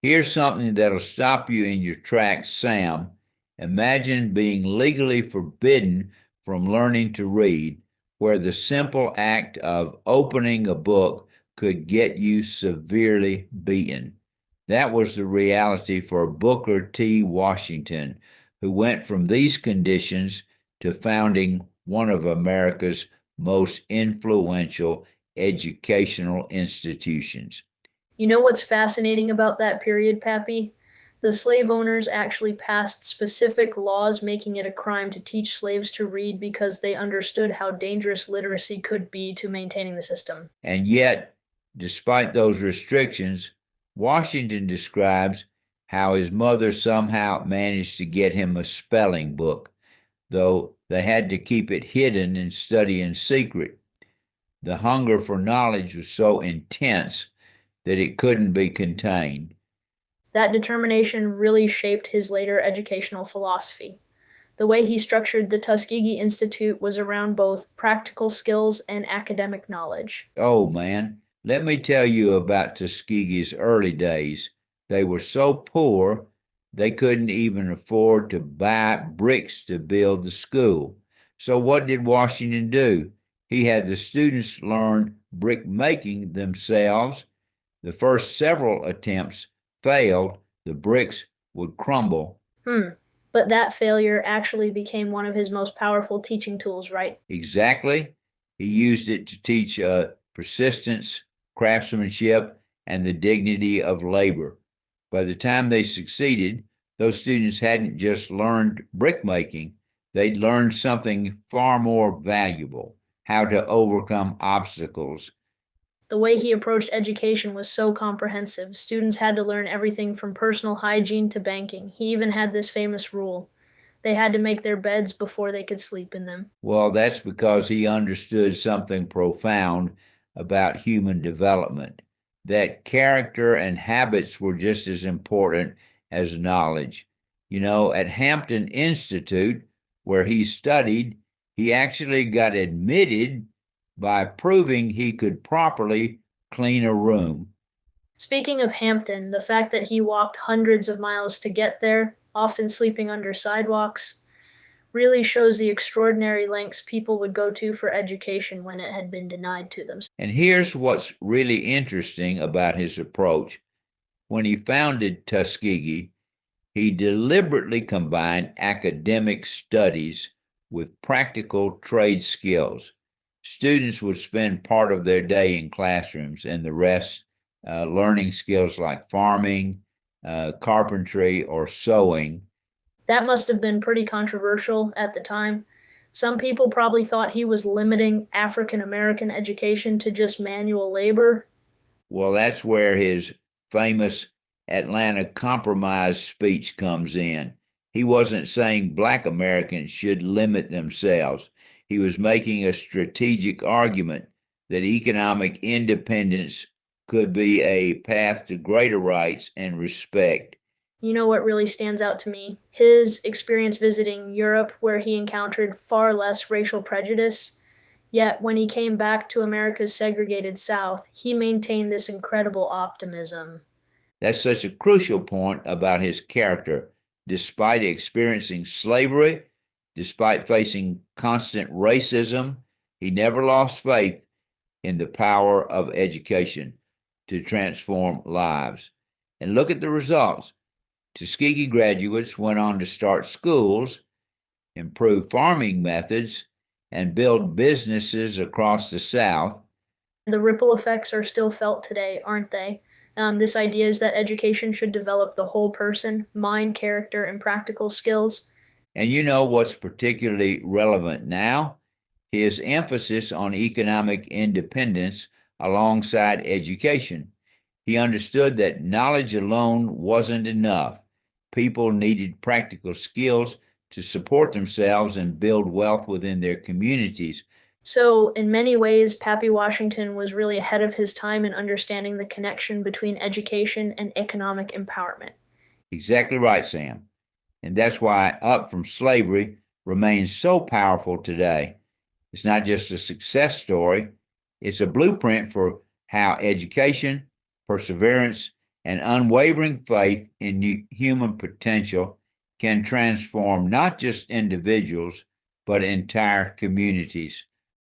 Here's something that'll stop you in your tracks, Sam. Imagine being legally forbidden from learning to read, where the simple act of opening a book could get you severely beaten. That was the reality for Booker T. Washington, who went from these conditions to founding one of America's most influential educational institutions. You know what's fascinating about that period, Pappy? The slave owners actually passed specific laws making it a crime to teach slaves to read because they understood how dangerous literacy could be to maintaining the system. And yet, despite those restrictions, Washington describes how his mother somehow managed to get him a spelling book, though they had to keep it hidden and study in secret. The hunger for knowledge was so intense that it couldn't be contained. That determination really shaped his later educational philosophy. The way he structured the Tuskegee Institute was around both practical skills and academic knowledge. Oh man, let me tell you about Tuskegee's early days. They were so poor they couldn't even afford to buy bricks to build the school. So what did Washington do? He had the students learn brick making themselves. The first several attempts failed. The bricks would crumble. Hmm. But that failure actually became one of his most powerful teaching tools, right? Exactly. He used it to teach persistence, craftsmanship, and the dignity of labor. By the time they succeeded, those students hadn't just learned brickmaking, they'd learned something far more valuable: how to overcome obstacles. The way he approached education was so comprehensive. Students had to learn everything from personal hygiene to banking. He even had this famous rule: they had to make their beds before they could sleep in them. Well, that's because he understood something profound about human development, that character and habits were just as important as knowledge. At Hampton Institute, where he studied, he actually got admitted by proving he could properly clean a room. Speaking of Hampton, the fact that he walked hundreds of miles to get there, often sleeping under sidewalks, really shows the extraordinary lengths people would go to for education when it had been denied to them. And here's what's really interesting about his approach. When he founded Tuskegee, he deliberately combined academic studies with practical trade skills. Students would spend part of their day in classrooms and the rest learning skills like farming, carpentry, or sewing. That must have been pretty controversial at the time. Some people probably thought he was limiting African American education to just manual labor. Well, that's where his famous Atlanta Compromise speech comes in. He wasn't saying Black Americans should limit themselves. He was making a strategic argument that economic independence could be a path to greater rights and respect. You know what really stands out to me? His experience visiting Europe, where he encountered far less racial prejudice. Yet, when he came back to America's segregated South, he maintained this incredible optimism. That's such a crucial point about his character. Despite experiencing slavery, despite facing constant racism, he never lost faith in the power of education to transform lives. And look at the results. Tuskegee graduates went on to start schools, improve farming methods, and build businesses across the South. The ripple effects are still felt today, aren't they? This idea is that education should develop the whole person: mind, character, and practical skills. And you know what's particularly relevant now? His emphasis on economic independence alongside education. He understood that knowledge alone wasn't enough. People needed practical skills to support themselves and build wealth within their communities. So, in many ways, Pappy Washington was really ahead of his time in understanding the connection between education and economic empowerment. Exactly right, Sam. And that's why Up from Slavery remains so powerful today. It's not just a success story, it's a blueprint for how education, perseverance, An unwavering faith in human potential can transform not just individuals, but entire communities.